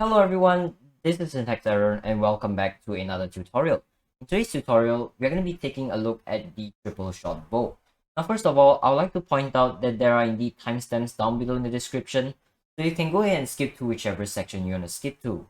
Hello everyone, this is Syntax Error and welcome back to another tutorial. In today's tutorial, we're going to be taking a look at the triple shot bow. Now first of all, I would like to point out that there are indeed timestamps down below in the description, so you can go ahead and skip to whichever section you want to skip to.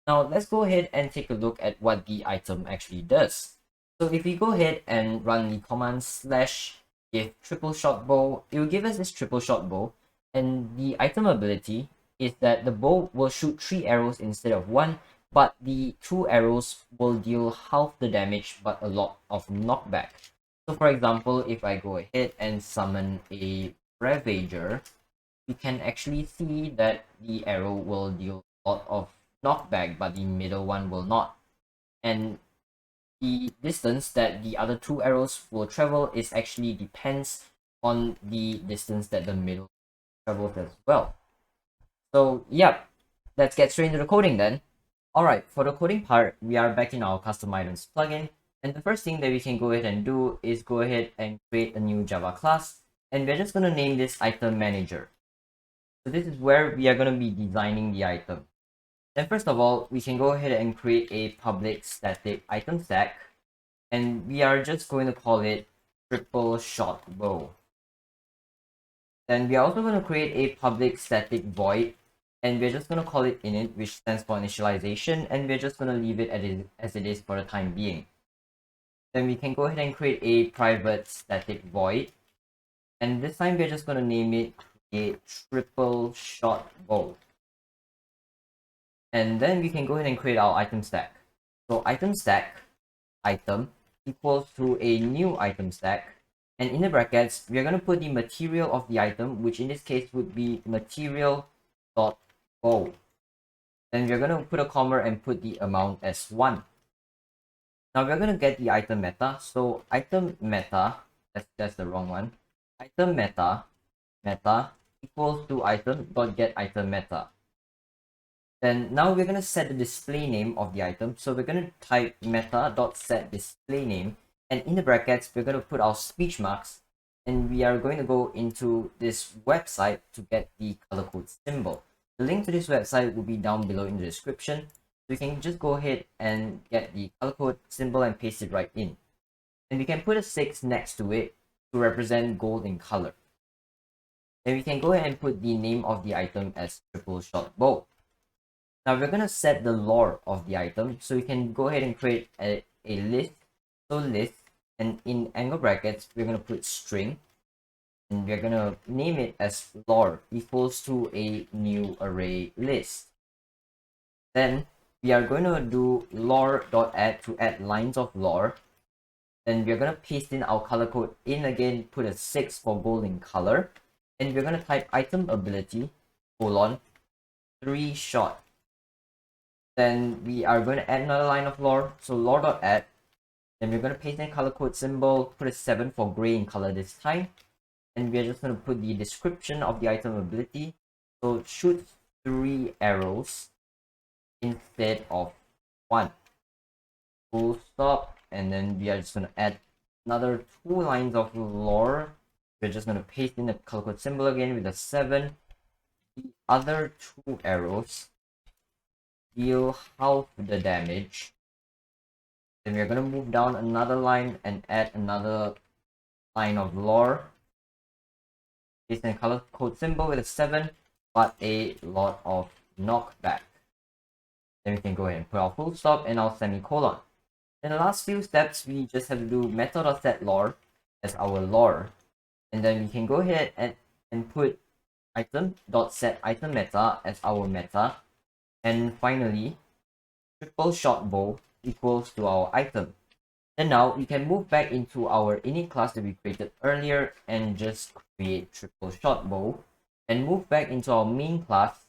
Now let's go ahead and take a look at what the item actually does. So if we go ahead and run the command / give triple shot bow, it will give us this triple shot bow, and the item ability is that the bow will shoot 3 arrows instead of 1, but the 2 arrows will deal half the damage but a lot of knockback. So for example, if I go ahead and summon a Ravager, you can actually see that the arrow will deal a lot of knockback, but the middle one will not. And the distance that the other 2 arrows will travel is actually depends on the distance that the middle travels as well. So yeah, let's get straight into the coding then. Alright, for the coding part, we are back in our custom items plugin, and the first thing that we can go ahead and do is go ahead and create a new Java class, and we're just going to name this item manager. So this is where we are going to be designing the item. Then first of all, we can go ahead and create a public static item stack, and we are just going to call it triple shot bow. Then we are also going to create a public static void, and we're just going to call it init, which stands for initialization, and we're just going to leave it as it is for the time being. Then we can go ahead and create a private static void, and this time we're just going to name it a triple shot bow. And then we can go ahead and create our item stack. So item stack item equals to a new item stack, and in the brackets we are going to put the material of the item, which in this case would be material dot bow. Then we're going to put a comma and put the amount as 1. Now we're going to get the item meta. So item meta, that's the wrong one. Item meta equals to item dot get item meta. Then now we're going to set the display name of the item. So we're going to type meta dot set display name, and in the brackets we're going to put our speech marks, and we are going to go into this website to get the color code symbol. The link to this website will be down below in the description, so you can just go ahead and get the color code symbol and paste it right in. And we can put a 6 next to it to represent gold in color. Then we can go ahead and put the name of the item as triple shot bow. Now we're going to set the lore of the item, so we can go ahead and create a list. So list, and in angle brackets we're going to put string, and we're going to name it as lore equals to a new array list. Then we are going to do lore.add to add lines of lore. Then we're going to paste in our color code in again, put a 6 for gold in color, and we're going to type item ability colon 3 shot. Then we are going to add another line of lore, so lore.add. Then we're going to paste in color code symbol, put a 7 for gray in color this time, and we're just going to put the description of the item ability. So shoot 3 arrows instead of 1. Full stop, and then we are just going to add another 2 lines of lore. We're just going to paste in the color code symbol again with a 7. The other 2 arrows deal half the damage. Then we're going to move down another line and add another line of lore. Paste in color code symbol with a 7, but a lot of knockback. Then we can go ahead and put our full stop and our semicolon. In the last few steps, we just have to do method.set lore as our lore. And then we can go ahead and put item.set item meta as our meta. And finally, triple shot bow equals to our item. And now we can move back into our init class that we created earlier and just create triple shot bow, and move back into our main class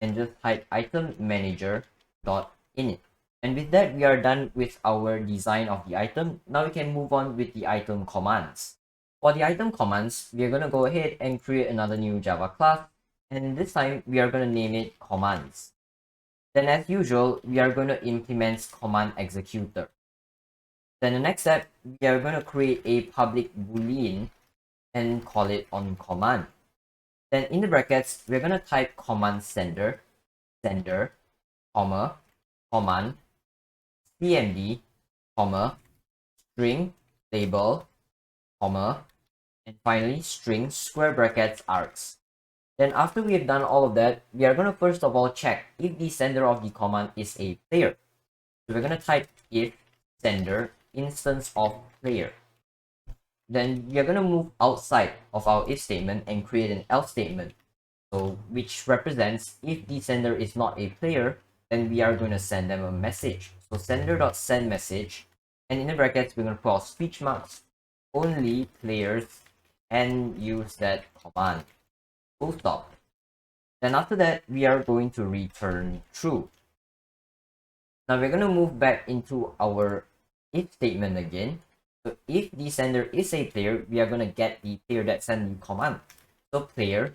and just type item manager dot init. And with that, we are done with our design of the item. Now we can move on with the item commands. For the item commands, we are going to go ahead and create another new Java class, and this time we are going to name it commands. Then as usual, we are going to implement command executor. Then the next step, we are going to create a public boolean and call it on command. Then in the brackets, we're going to type command sender, comma, command, cmd, comma, string, label, comma, and finally string, square brackets, args. Then after we have done all of that, we are going to first of all check if the sender of the command is a player. So we're going to type if sender instance of player. Then we are going to move outside of our if statement and create an else statement. So which represents if the sender is not a player, then we are going to send them a message. So sender.send message, and in the brackets we're going to put our speech marks. Only players can use that command. Full stop. Then after that, we are going to return true. Now we're going to move back into our if statement again. So if the sender is a player, we are going to get the player that sent the command. So player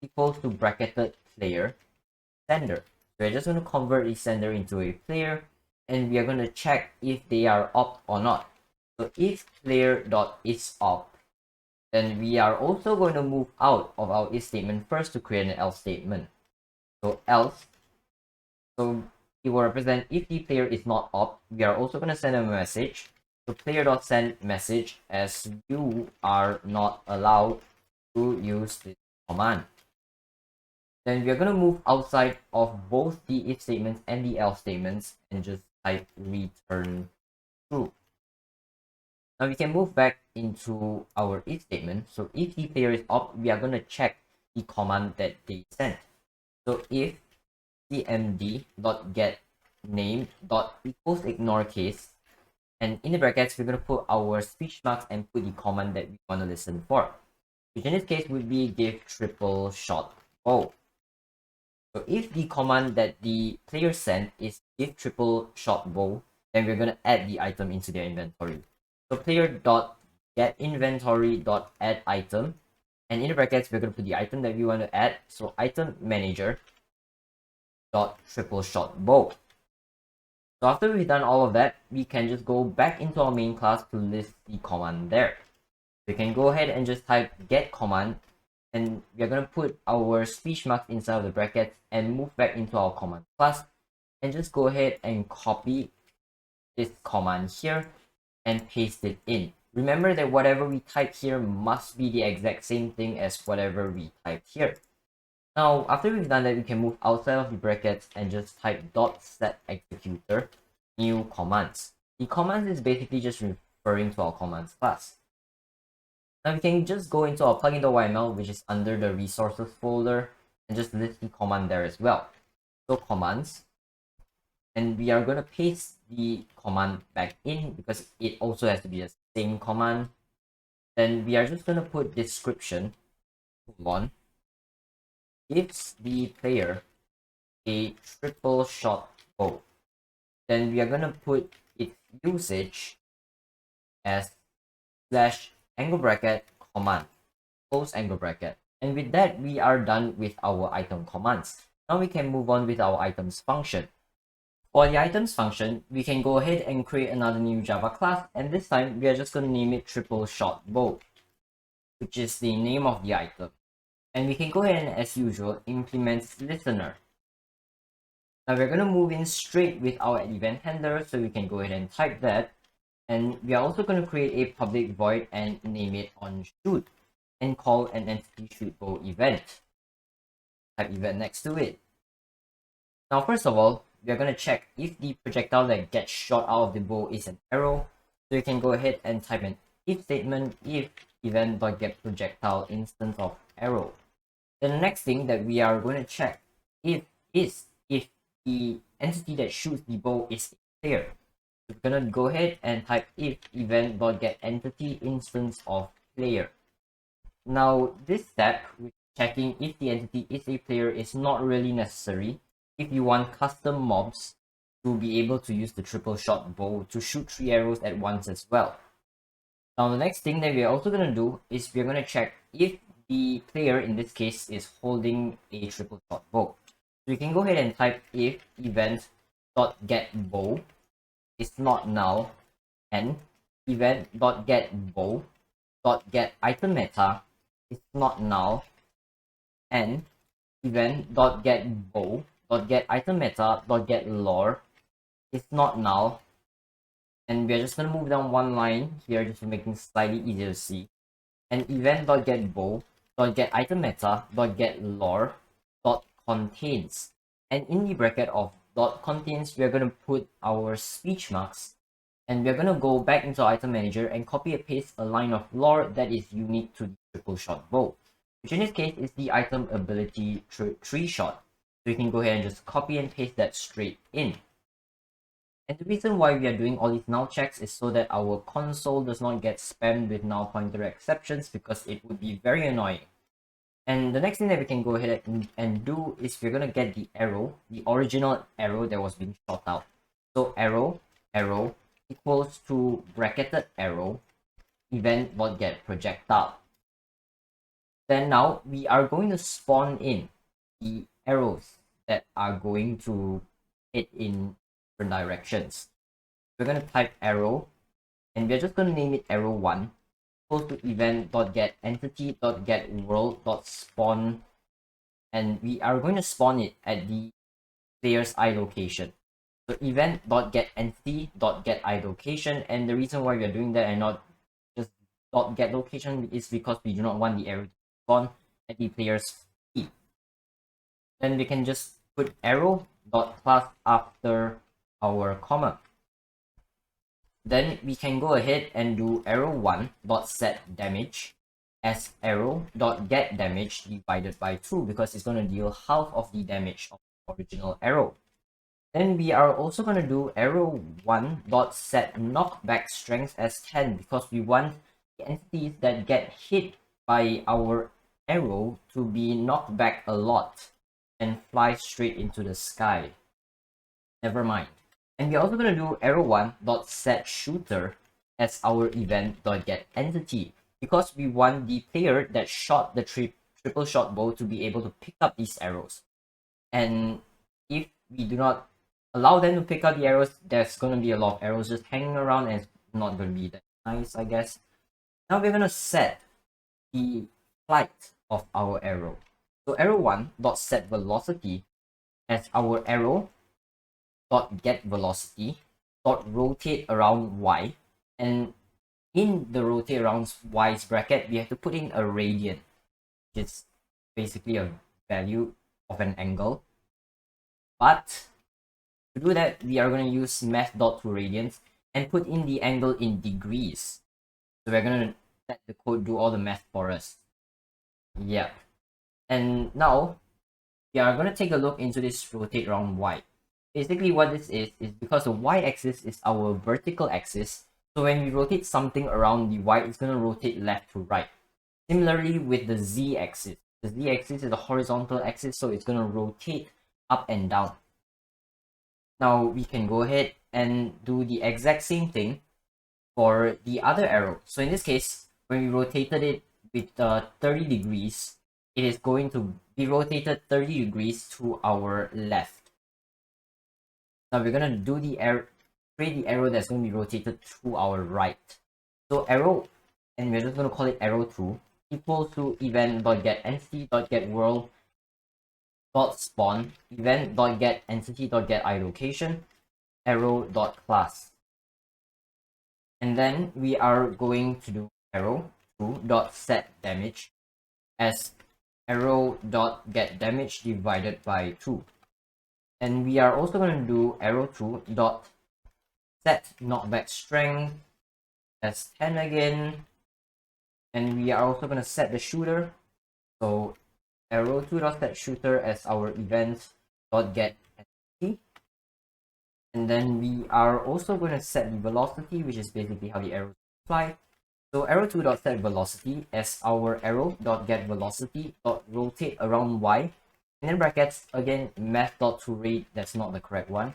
equals to bracketed player sender. So we're just going to convert the sender into a player, and we are going to check if they are opt or not. So if player.isOpt, then we are also going to move out of our if statement first to create an else statement. So else, so it will represent if the player is not opt, we are also going to send them a message. So player.send message as you are not allowed to use this command. Then we are going to move outside of both the if statements and the else statements and just type return true. Now we can move back into our if statement. So if the player is opt, we are going to check the command that they sent. So if cmd.get name dot equals ignore case, and in the brackets we're going to put our speech marks and put the command that we want to listen for, which in this case would be give triple shot bow. So if the command that the player sent is give triple shot bow, then we're going to add the item into their inventory. So player.get inventory.add item, and in the brackets we're going to put the item that we want to add. So item manager dot triple shot bow. So after we've done all of that, we can just go back into our main class to list the command there. We can go ahead and just type get command, and we are going to put our speech marks inside of the brackets and move back into our command class, and just go ahead and copy this command here and paste it in. Remember that whatever we type here must be the exact same thing as whatever we typed here. Now, after we've done that, we can move outside of the brackets and just type .set executor new commands. The commands is basically just referring to our commands class. Now we can just go into our plugin.yml, which is under the resources folder, and just list the command there as well. So commands, and we are going to paste the command back in because it also has to be the same command. Then we are just going to put description on gives the player a triple shot bow. Then we are going to put its usage as slash angle bracket command, close angle bracket. And with that, we are done with our item commands. Now we can move on with our items function. For the items function, we can go ahead and create another new Java class, and this time we are just going to name it triple shot bow, which is the name of the item. And we can go ahead and, as usual, implement listener. Now we're going to move in straight with our event handler, so we can go ahead and type that. And we are also going to create a public void and name it on shoot and call an entity shoot bow event. Type event next to it. Now first of all, we are going to check if the projectile that gets shot out of the bow is an arrow. So you can go ahead and type an if statement if event.getProjectile instance of arrow. Then the next thing that we are going to check if the entity that shoots the bow is a player. So we're going to go ahead and type if event.getEntity instance of player. Now this step, which is checking if the entity is a player, is not really necessary if you want custom mobs to be able to use the triple shot bow to shoot 3 arrows at once as well. Now the next thing that we are also going to do is we're going to check if the player in this case is holding a triple shot bow. So you can go ahead and type if event.getBow is not null, and event.getBow.getItemMeta is not null, and event.getBow dot get item meta dot get lore is not null, and we're just gonna move down one line here just to make things slightly easier to see. And event dot get bow dot get item meta dot get lore dot contains, and in the bracket of dot contains we're gonna put our speech marks, and we're gonna go back into item manager and copy and paste a line of lore that is unique to the triple shot bow, which in this case is the item ability tree shot. So you can go ahead and just copy and paste that straight in. And the reason why we are doing all these null checks is so that our console does not get spammed with null pointer exceptions, because it would be very annoying. And the next thing that we can go ahead and do is we're gonna get the arrow, the original arrow that was being shot out. So arrow equals to bracketed arrow event.get projectile. Then now we are going to spawn in the arrows that are going to hit in different directions. We're going to type arrow, and we're just going to name it arrow1 equals to event.get entity.get world.spawn, and we are going to spawn it at the player's eye location. So event.get entity.get eye location, and the reason why we are doing that and not just .get location is because we do not want the arrow to spawn at the player's feet. Then we can just put arrow.class after our comma. Then we can go ahead and do arrow1.set damage as arrow.get damage divided by 2, because it's going to deal half of the damage of the original arrow. Then we are also going to do arrow1.set knockback strength as 10, because we want the entities that get hit by our arrow to be knocked back a lot and fly straight into the sky. Never mind. And we're also going to do arrow1.set shooter as our event.get entity, because we want the player that shot the triple shot bow to be able to pick up these arrows. And if we do not allow them to pick up the arrows, there's going to be a lot of arrows just hanging around, and it's not going to be that nice, I guess. Now we're going to set the flight of our arrow. So arrow1.set velocity as our arrow.get velocity rotate around y, and in the rotate around y's bracket we have to put in a radian, which is basically a value of an angle. But to do that, we are going to use math.toRadians and put in the angle in degrees. So we're going to let the code do all the math for us. Yeah. And now we are going to take a look into this rotate around y. Basically what this is because the y-axis is our vertical axis, so when we rotate something around the y, it's going to rotate left to right. Similarly with the z-axis. The z-axis is a horizontal axis, so it's going to rotate up and down. Now we can go ahead and do the exact same thing for the other arrow. So in this case, when we rotated it with 30 degrees, it is going to be rotated 30 degrees to our left. Now we're going to do the arrow, create the arrow that's going to be rotated to our right. So arrow, and we're just going to call it arrow2 equals to event.get entity.get world.spawn event.get entity.get eye location arrow.class. And then we are going to do arrow2.set damage as arrow.get damage divided by 2. And we are also going to do arrow2.set knockback strength as 10 again. And we are also going to set the shooter. So arrow2.set shooter as our event.get entity. And then we are also going to set the velocity, which is basically how the arrows fly. So arrow2.set velocity as our arrow.get velocity.rotate around y. And then brackets, again, math.toRad, that's not the correct one.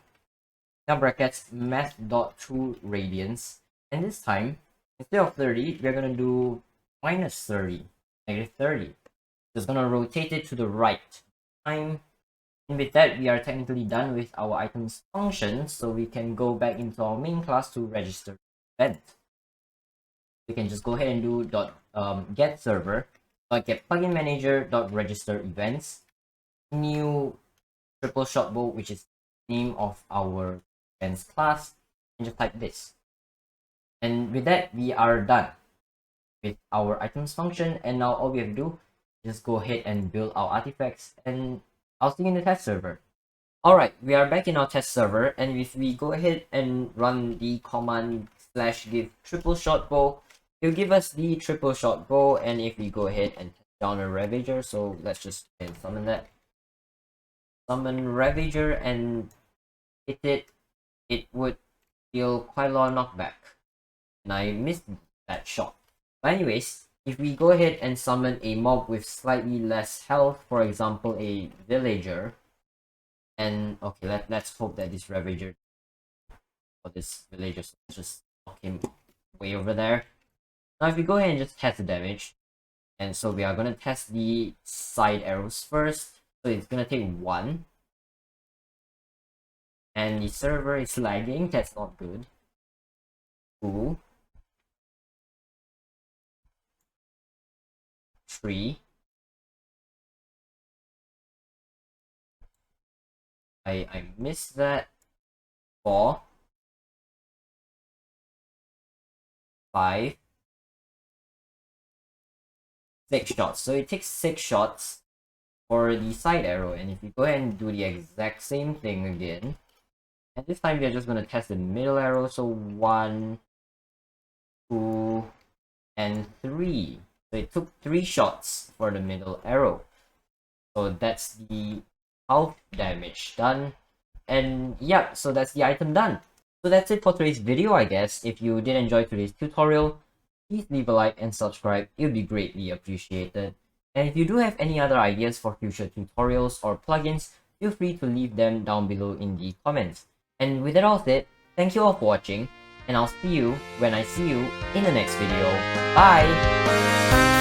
Now brackets, math.toRadians. And this time, instead of 30, we're going to do minus 30, negative 30. So it's going to rotate it to the right. And with that, we are technically done with our items function, so we can go back into our main class to register event. We can just go ahead and do get server, get plugin manager, register events, new triple shot bow, which is the name of our defense class, and just type this. And with that, we are done with our items function, and now all we have to do is just go ahead and build our artifacts, and I'll see you in the test server. Alright, we are back in our test server, and if we go ahead and run the command /give triple shot bow, it'll give us the triple shot bow. And if we go ahead and test down a Ravager, so let's just summon that. Summon Ravager and hit it, it would deal quite a lot of knockback. And I missed that shot. But anyways, if we go ahead and summon a mob with slightly less health, for example a villager, and okay, let's hope that this Ravager or this villager, so let's just knock him way over there. Now if we go ahead and just test the damage, and so we are going to test the side arrows first, so it's going to take 1. And the server is lagging, that's not good. 2. 3. I missed that. 4. 5. 6 shots. So it takes 6 shots for the side arrow, and if you go ahead and do the exact same thing again, and this time we are just going to test the middle arrow, so 1, 2, and 3. So it took 3 shots for the middle arrow. So that's the half damage done. And yeah, so that's the item done. So that's it for today's video, I guess. If you did enjoy today's tutorial, please leave a like and subscribe. It would be greatly appreciated. And if you do have any other ideas for future tutorials or plugins, feel free to leave them down below in the comments. And with that all said, thank you all for watching, and I'll see you when I see you in the next video. Bye!